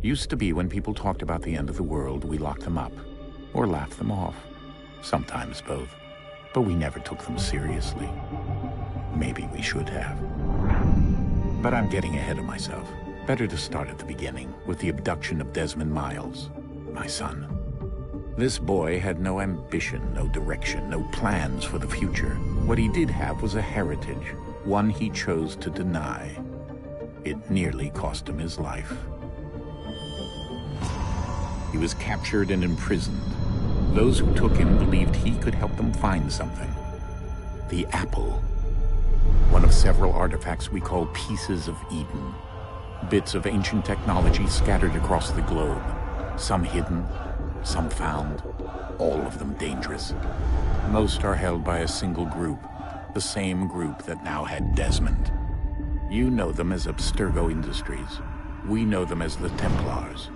Used to be when people talked about the end of the world, we locked them up. Or laughed them off. Sometimes both. But we never took them seriously. Maybe we should have. But I'm getting ahead of myself. Better to start at the beginning, with the abduction of Desmond Miles, my son. This boy had no ambition, no direction, no plans for the future. What he did have was a heritage, one he chose to deny. It nearly cost him his life. He was captured and imprisoned. Those who took him believed he could help them find something. The apple. One of several artifacts we call pieces of Eden. Bits of ancient technology scattered across the globe. Some hidden, some found, all of them dangerous. Most are held by a single group, the same group that now had Desmond. You know them as Abstergo Industries. We know them as the Templars,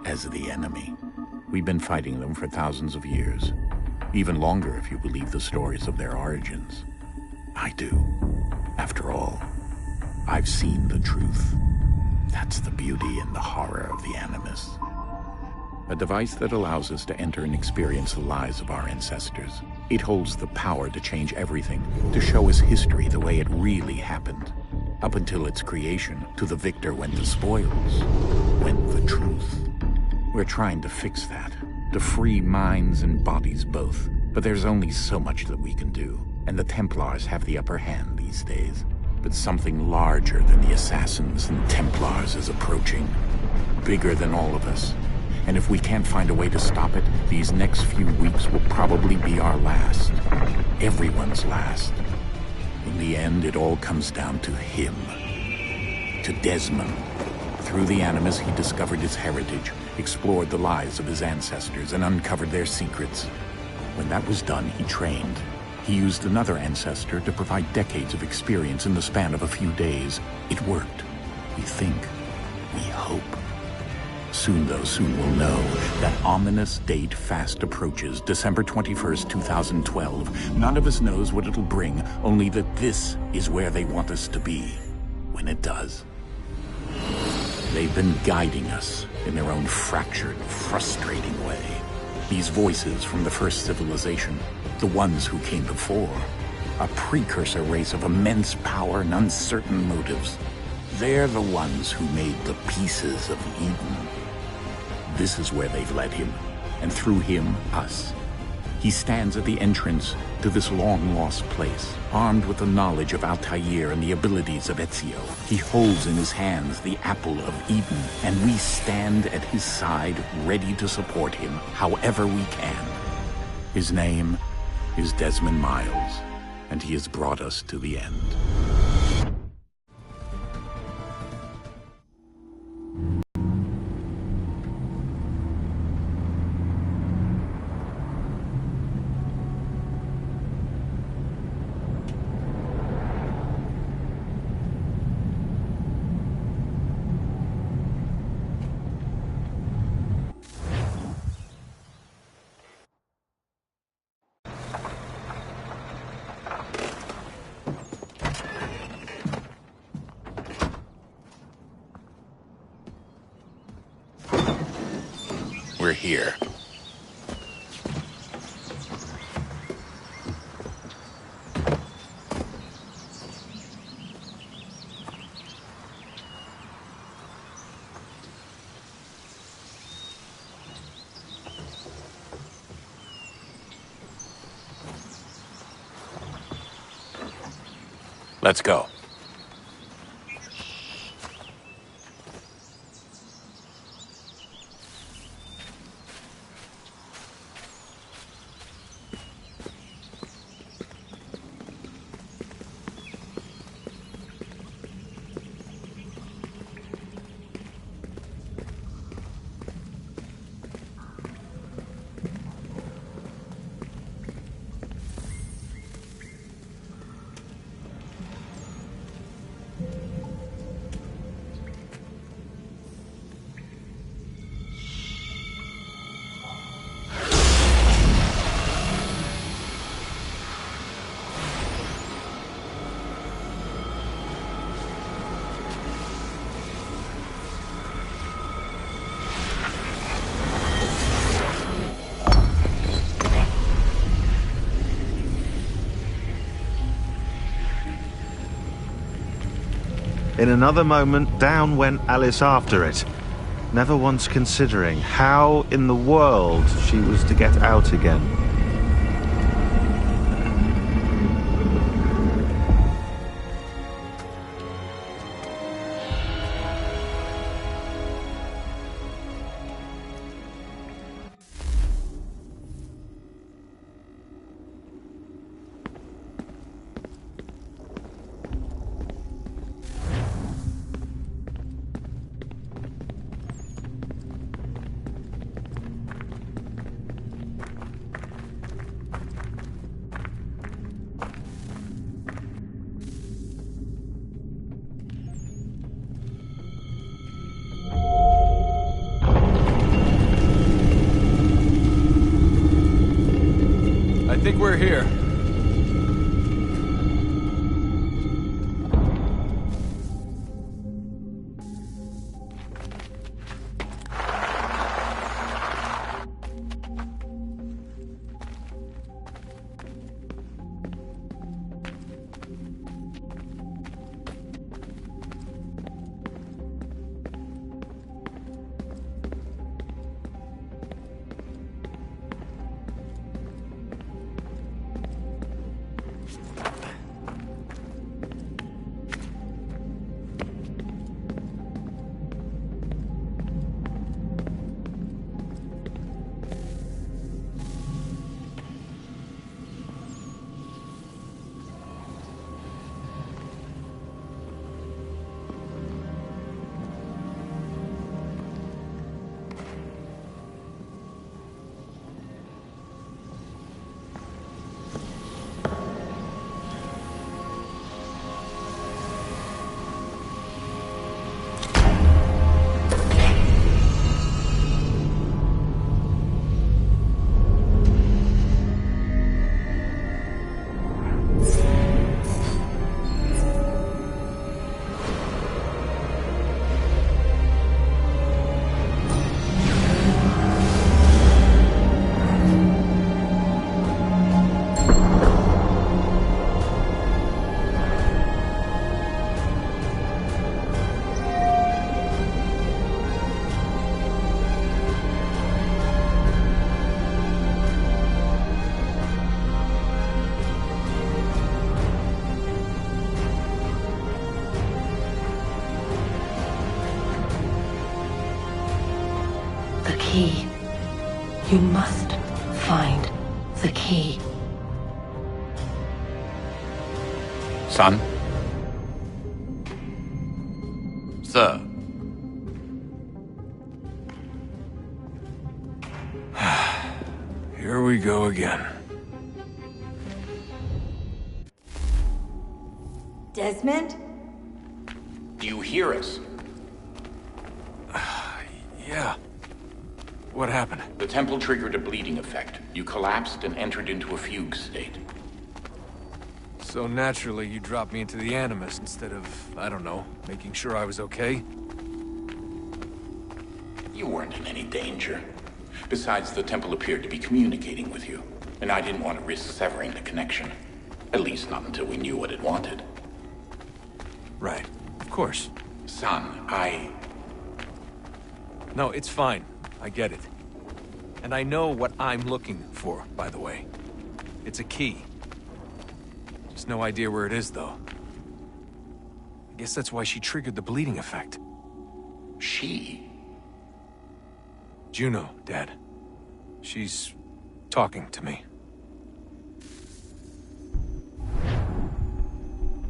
as the enemy. We've been fighting them for thousands of years, even longer if you believe the stories of their origins. I do. After all, I've seen the truth. That's the beauty and the horror of the Animus. A device that allows us to enter and experience the lives of our ancestors. It holds the power to change everything, to show us history the way it really happened. Up until its creation, to the victor went the spoils, went the truth. We're trying to fix that, to free minds and bodies both. But there's only so much that we can do, and the Templars have the upper hand these days. But something larger than the Assassins and Templars is approaching, bigger than all of us. And if we can't find a way to stop it, these next few weeks will probably be our last. Everyone's last. In the end, it all comes down to him. To Desmond. Through the Animus, he discovered his heritage, explored the lives of his ancestors, and uncovered their secrets. When that was done, he trained. He used another ancestor to provide decades of experience in the span of a few days. It worked. We think. We hope. Soon, though, soon we'll know. That ominous date fast approaches, December 21st, 2012. None of us knows what it'll bring, only that this is where they want us to be, when it does. They've been guiding us in their own fractured, frustrating way. These voices from the first civilization, the ones who came before, a precursor race of immense power and uncertain motives. They're the ones who made the pieces of Eden. This is where they've led him, and through him, us. He stands at the entrance to this long-lost place, armed with the knowledge of Altair and the abilities of Ezio. He holds in his hands the apple of Eden, and we stand at his side, ready to support him however we can. His name is Desmond Miles, and he has brought us to the end. We're here. Let's go. In another moment, down went Alice after it, never once considering how in the world she was to get out again. I think we're here. The key. You must find the key. Son? Sir. Here we go again. Desmond? Do you hear us? Yeah. What happened? The temple triggered a bleeding effect. You collapsed and entered into a fugue state. So naturally, you dropped me into the Animus instead of, I don't know, making sure I was okay? You weren't in any danger. Besides, the temple appeared to be communicating with you, and I didn't want to risk severing the connection. At least not until we knew what it wanted. Right. Of course. Son, No, it's fine. I get it. And I know what I'm looking for, by the way. It's a key. Just no idea where it is, though. I guess that's why she triggered the bleeding effect. She? Juno, Dad. She's talking to me.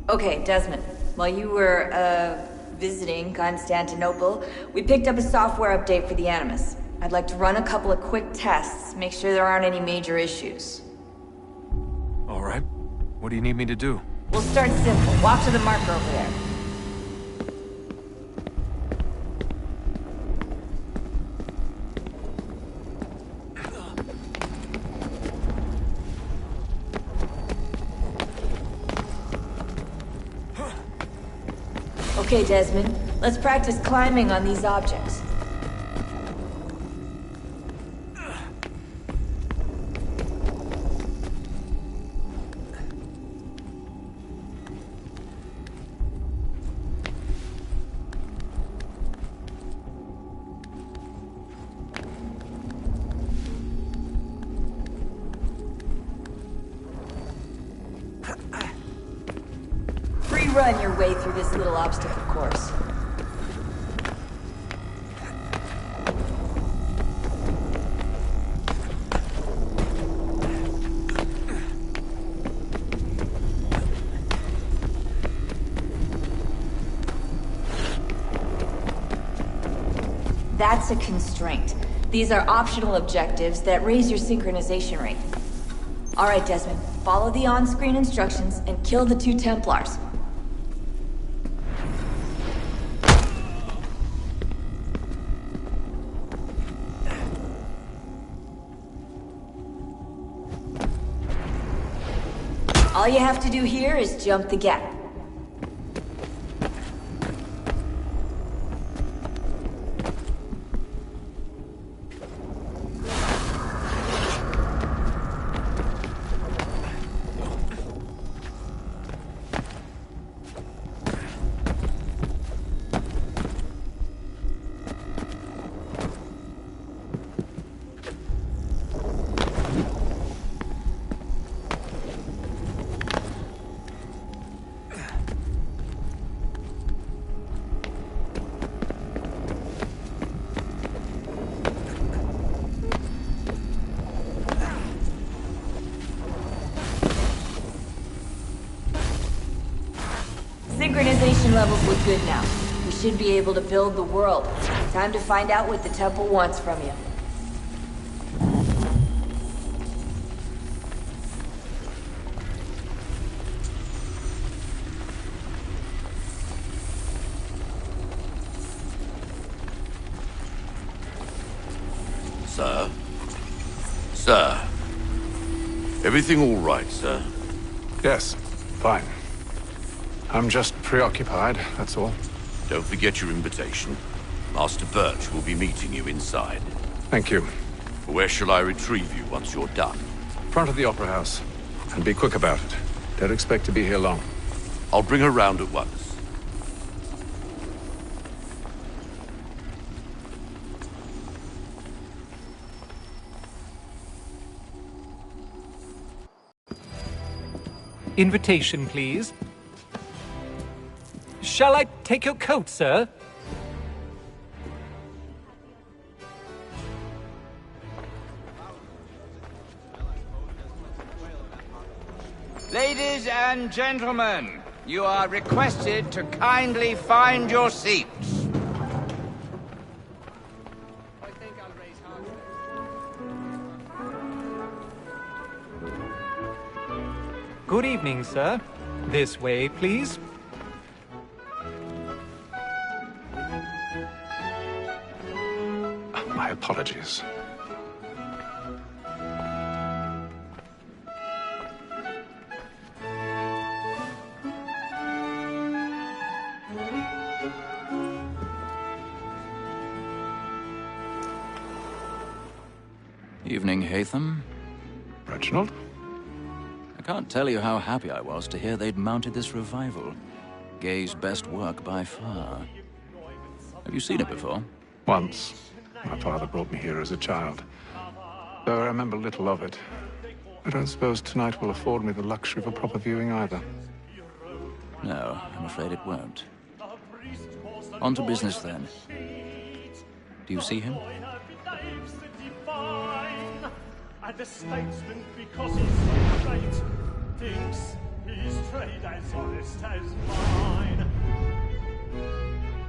Okay, Desmond. While you were, visiting Constantinople, we picked up a software update for the Animus. I'd like to run a couple of quick tests, make sure there aren't any major issues. All right. What do you need me to do? We'll start simple. Walk to the marker over there. Okay, Desmond. Let's practice climbing on these objects. run your way through this little obstacle course. That's a constraint. These are optional objectives that raise your synchronization rate. Alright, Desmond. Follow the on-screen instructions and kill the 2 Templars. All you have to do here is jump the gap. Synchronization levels look good now. We should be able to build the world. Time to find out what the temple wants from you. Sir? Sir? Everything all right, sir? Yes, fine. I'm just preoccupied, that's all. Don't forget your invitation. Master Birch will be meeting you inside. Thank you. Where shall I retrieve you once you're done? Front of the Opera House. And be quick about it. Don't expect to be here long. I'll bring her round at once. Invitation, please. Shall I take your coat, sir? Ladies and gentlemen, you are requested to kindly find your seats. Good evening, sir. This way, please. My apologies. Evening, Hatham. Reginald? I can't tell you how happy I was to hear they'd mounted this revival. Gay's best work by far. Have you seen it before? Once. My father brought me here as a child. Though I remember little of it. I don't suppose tonight will afford me the luxury of a proper viewing either. No, I'm afraid it won't. On to business, then. Do you see him? And the statesman, because he's so great, thinks his trade as honest as mine.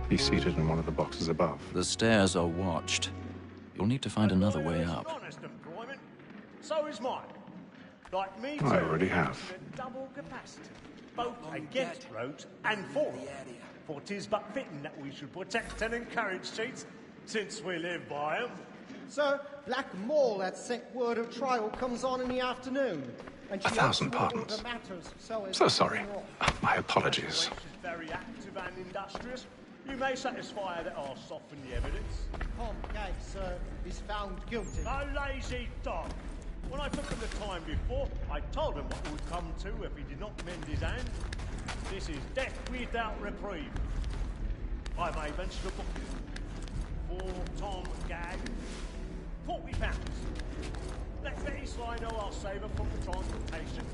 He's seated in one of the boxes above. The stairs are watched. You'll need to find another way up. Honest employment. So is mine. Like me I too, already have. double capacity, both against roads and for them. For 'tis but fitting that we should protect and encourage cheats, since we live by 'em. Sir, Black Mall had sent word of trial comes on in the afternoon. And she 1,000 pardons. So sorry. My apologies. Very active and industrious. You may satisfy that I'll soften the evidence. Tom Gag, sir, is found guilty. A lazy dog. When I took him the time before, I told him what would come to if he did not mend his hand. This is death without reprieve. I may venture to book you. For Tom Gag, £40. Let Isla know I'll save her from the transportation.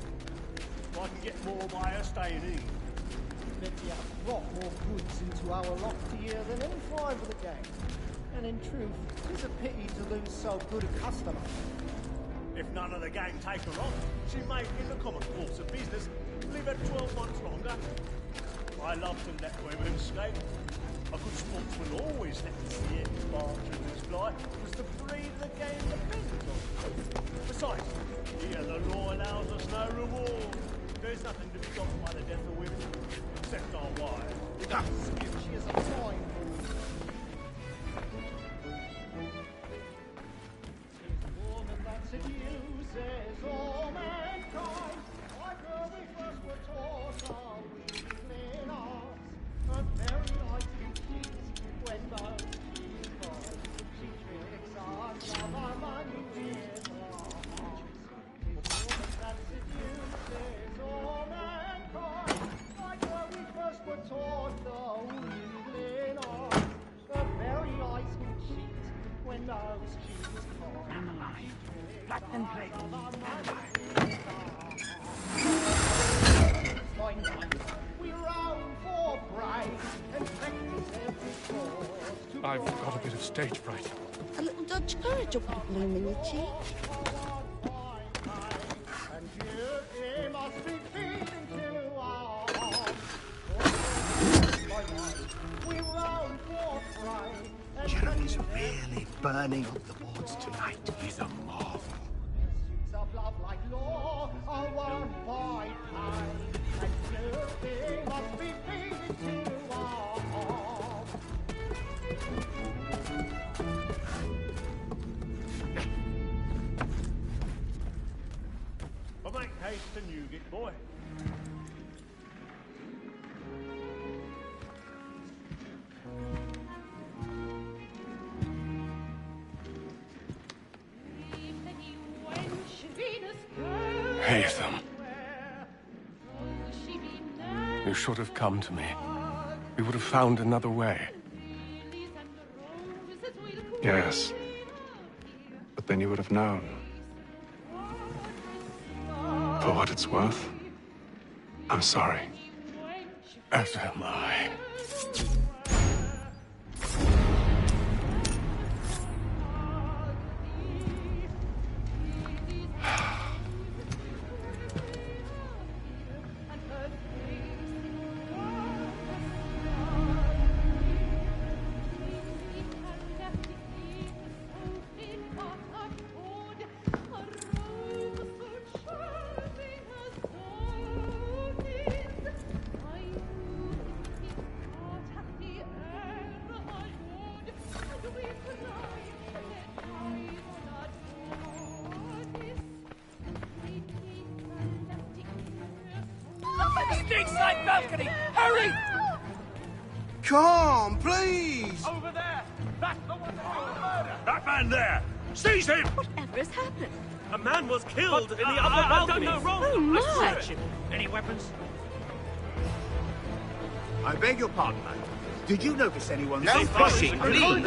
If I can get more by her staying in. Bet you brought more goods into our loft here than any five of the gang. And in truth, it's a pity to lose so good a customer. If none of the gang take her on, she may, in the common course of business, live her 12 months longer. I love to let women skate. A good sportsman always let me see it larger than his fly, because the breed of the game depends on it. Besides, here the law allows us no reward. There's nothing to be got by the death of women, except our wives. She is a fine woman. She's a woman that seduces all mankind. Like her we first were taught our weakling arts. Her very eyes can cheat when those cheats fall. She tricks us of our money with her heart. She's a woman that seduces all mankind. Like her we first were taught the weakling arts. Her very eyes can cheat when those cheats fall. Black and play. We roam for pride and practice every cause. I've got a bit of stage fright. A little Dutch courage will put a bloom in your cheek. And beauty must be feeding to our hearts. We roam for pride and Jeremy's really burning up the boards tonight. He's a marvel. of love like law are won by time. And beauty must be feeding to our hearts. But make haste and you get, boy. Haytham. You should have come to me. We would have found another way. Yes. But then you would have known. For what it's worth, I'm sorry. As am I. Stateside balcony! Hurry! Come, please! Over there! That's the one that did the murder! That man there! Seize him! Whatever has happened? A man was killed in the upper balcony. I've done no wrong! Oh, my! Any weapons? I beg your pardon, man. Did you notice anyone pushing, please!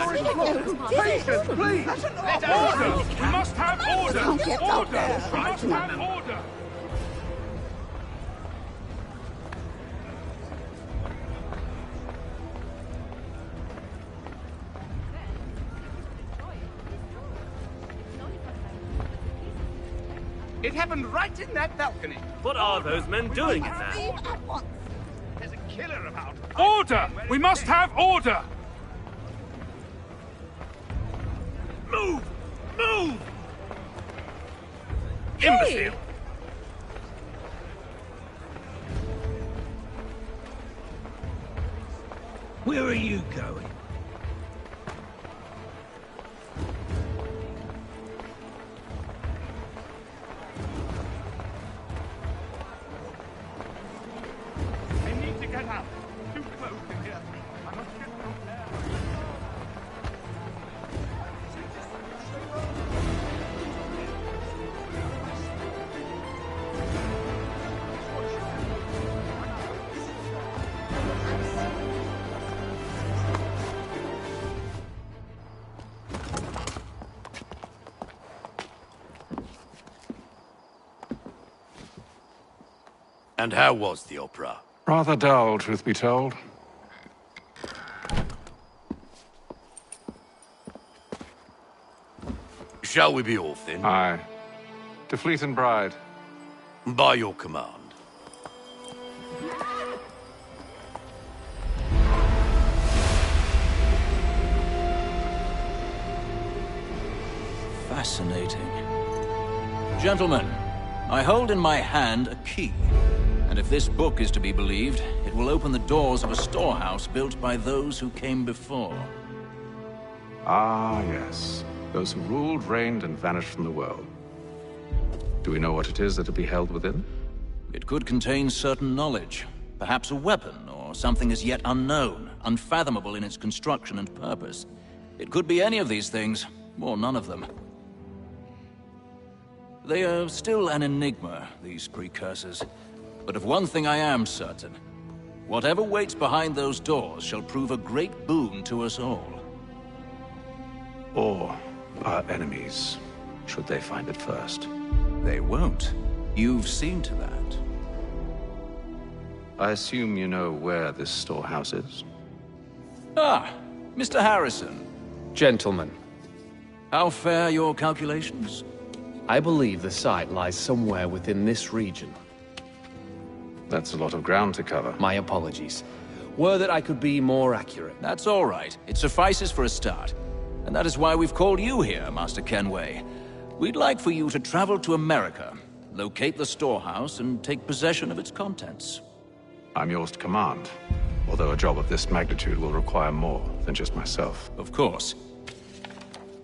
Patience, please! Order! We must have order! Don't get out there. We must have order! It happened right in that balcony. What are those men doing in there? Leave at once. There's a killer about. Order! We must have order! Move! Move! Hey! Imbecile! Where are you going? I need to get out. Too close in here. I must get from there. And how was the opera? Rather dull, truth be told. Shall we be off then? Aye. To Fleet and Bride. By your command. Fascinating. Gentlemen, I hold in my hand a key. And if this book is to be believed, it will open the doors of a storehouse built by those who came before. Ah, yes. Those who ruled, reigned, and vanished from the world. Do we know what it is that will be held within? It could contain certain knowledge. Perhaps a weapon, or something as yet unknown, unfathomable in its construction and purpose. It could be any of these things, or none of them. They are still an enigma, these precursors. But of one thing I am certain. Whatever waits behind those doors shall prove a great boon to us all. Or our enemies, should they find it first. They won't. You've seen to that. I assume you know where this storehouse is? Ah, Mr. Harrison. Gentlemen. How fare your calculations? I believe the site lies somewhere within this region. That's a lot of ground to cover. My apologies. Were that I could be more accurate. That's all right. It suffices for a start. And that is why we've called you here, Master Kenway. We'd like for you to travel to America, locate the storehouse, and take possession of its contents. I'm yours to command, although a job of this magnitude will require more than just myself. Of course.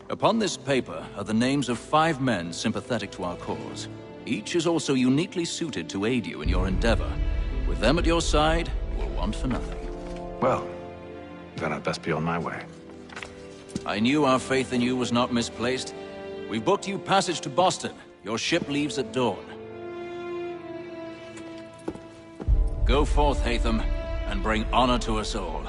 Upon this paper are the names of 5 men sympathetic to our cause. Each is also uniquely suited to aid you in your endeavor. With them at your side, you will want for nothing. Well, then I'd best be on my way. I knew our faith in you was not misplaced. We've booked you passage to Boston. Your ship leaves at dawn. Go forth, Hatham, and bring honor to us all.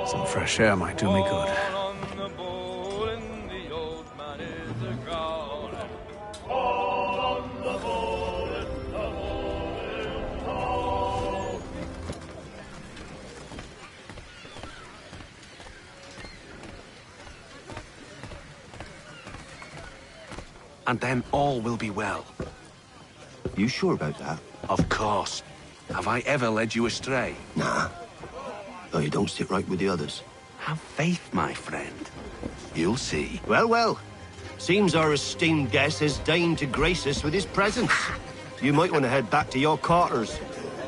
Some fresh air might do me good. And then all will be well. You sure about that? Of course. Have I ever led you astray? Nah. Though you don't sit right with the others. Have faith, my friend. You'll see. Well, well. Seems our esteemed guest has deigned to grace us with his presence. You might want to head back to your quarters.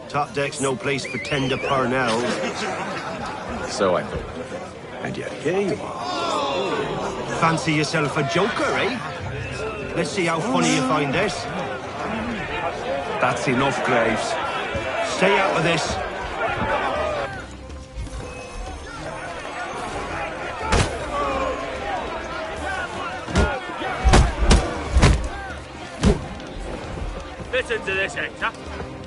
Top deck's no place for tender parnells. So I thought. And yet here you are. Fancy yourself a joker, eh? Let's see how funny you find this. That's enough, Graves. Stay out of this. Listen to this, Hector.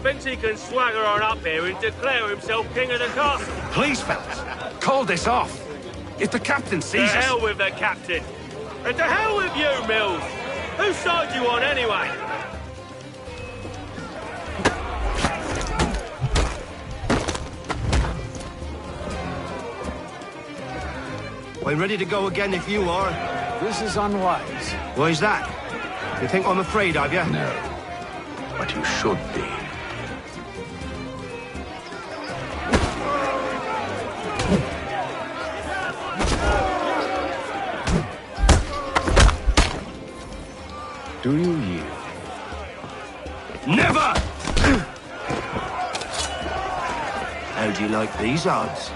Thinks he can swagger on up here and declare himself king of the castle. Please, fellas, call this off. If the captain sees us... To hell with the captain. And to hell with you, Mills. Whose side you on, anyway? I'm ready to go again if you are. This is unwise. Why's that? You think I'm afraid of you? No. what you should be. Do you yield? Never! How do you like these odds?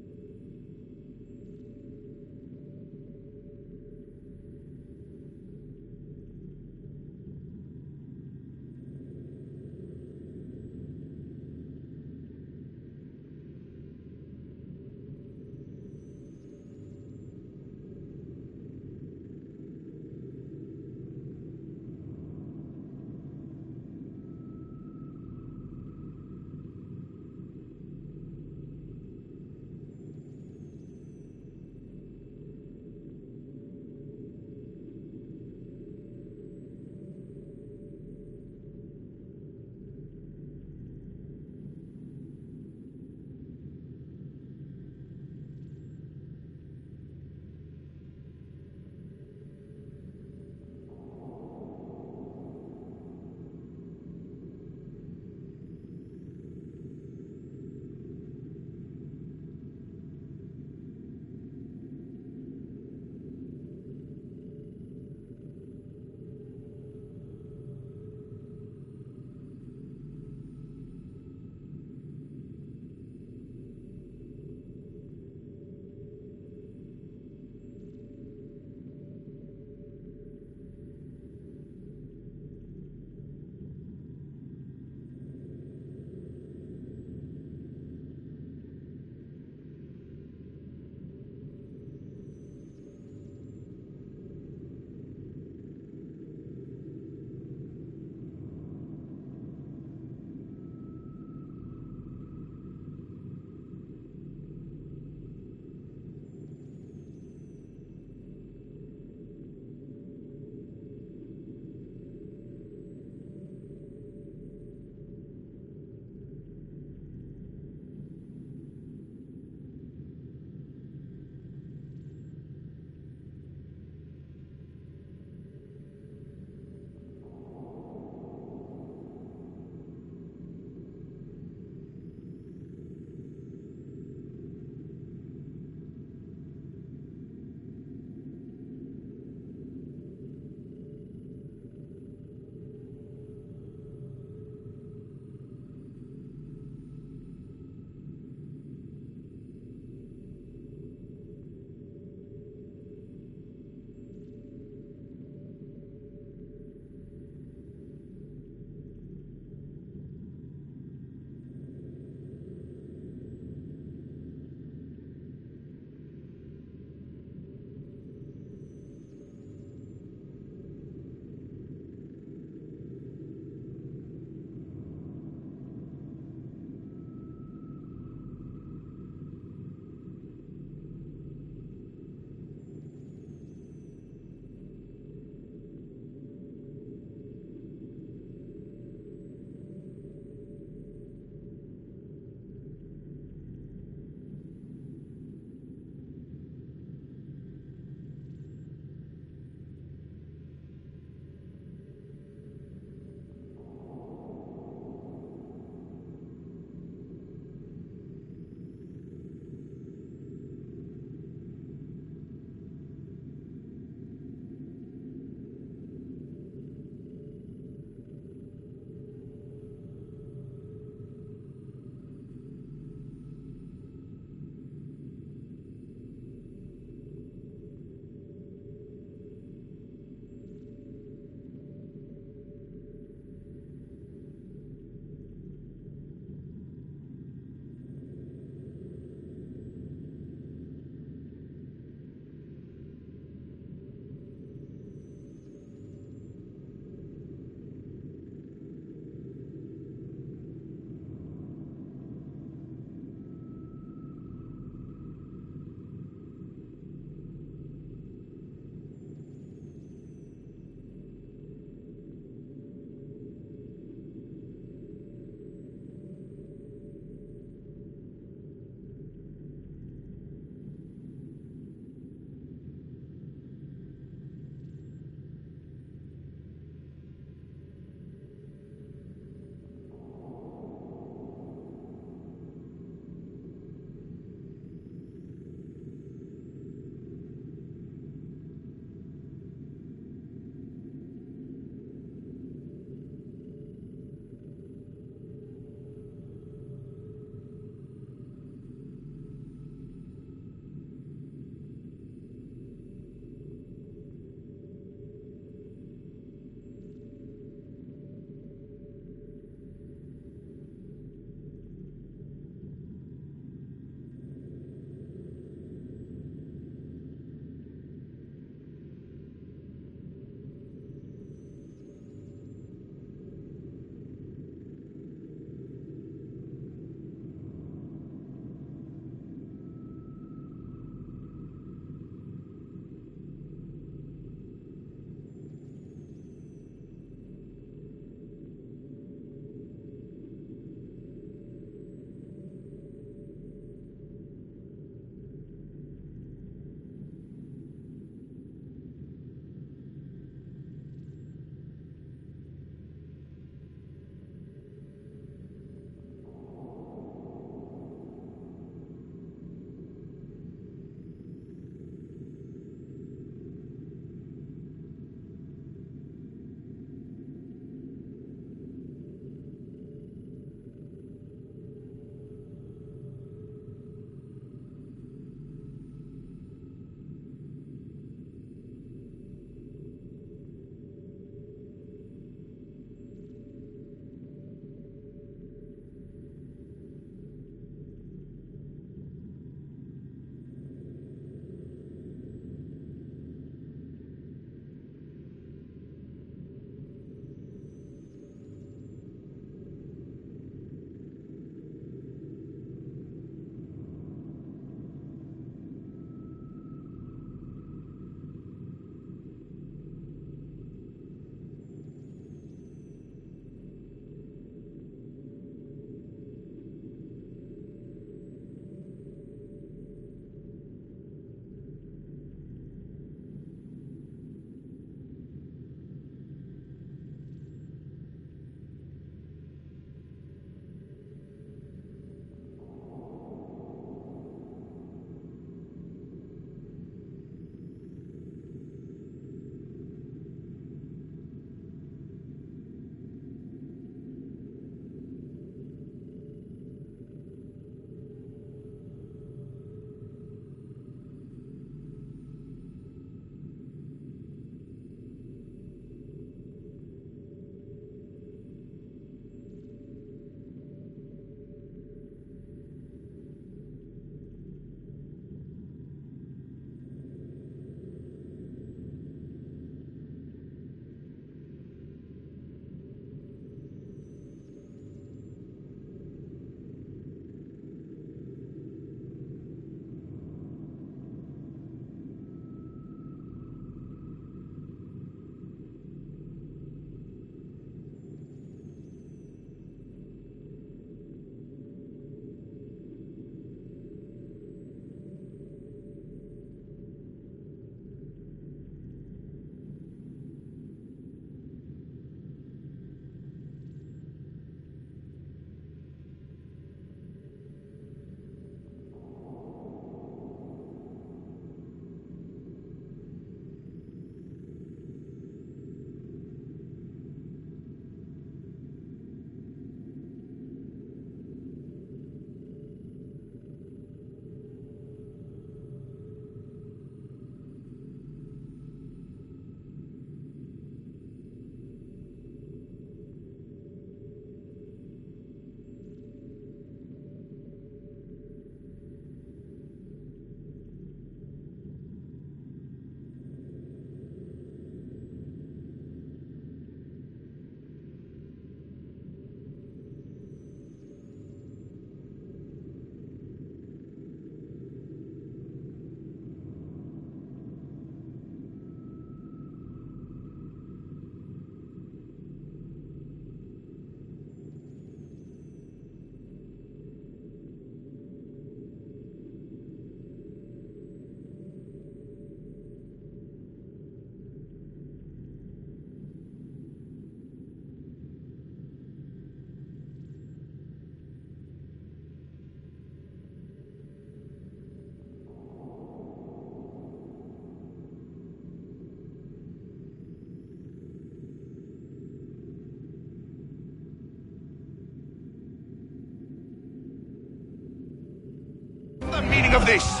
meaning of this?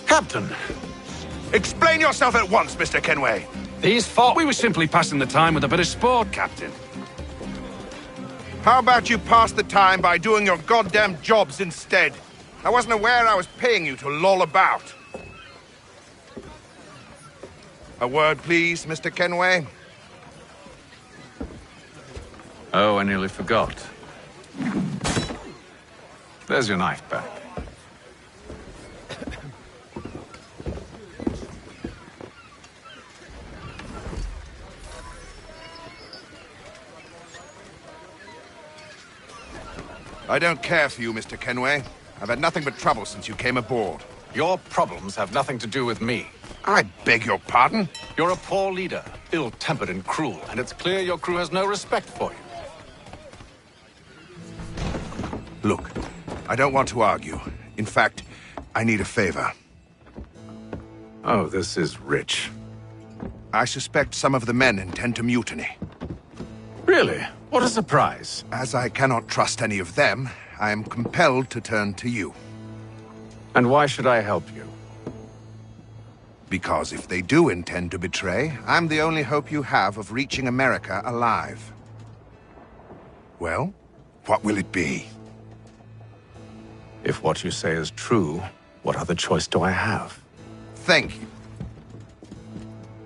Captain, Explain yourself at once, Mr. Kenway. these thought we were simply passing the time with a bit of sport, Captain. How about you pass the time by doing your goddamn jobs instead? I wasn't aware I was paying you to loll about. A word, please, Mr. Kenway. Oh, I nearly forgot. There's your knife back. I don't care for you, Mr. Kenway. I've had nothing but trouble since you came aboard. Your problems have nothing to do with me. I beg your pardon? You're a poor leader, ill-tempered and cruel, and it's clear your crew has no respect for you. Look, I don't want to argue. In fact, I need a favor. Oh, this is rich. I suspect some of the men intend to mutiny. Really? What a surprise. As I cannot trust any of them, I am compelled to turn to you. And why should I help you? Because if they do intend to betray, I'm the only hope you have of reaching America alive. Well, what will it be? If what you say is true, what other choice do I have? Thank you.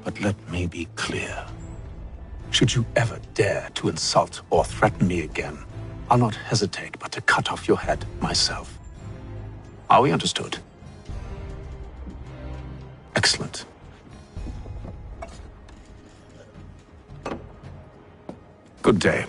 But let me be clear. Should you ever dare to insult or threaten me again, I'll not hesitate but to cut off your head myself. Are we understood? Excellent. Good day.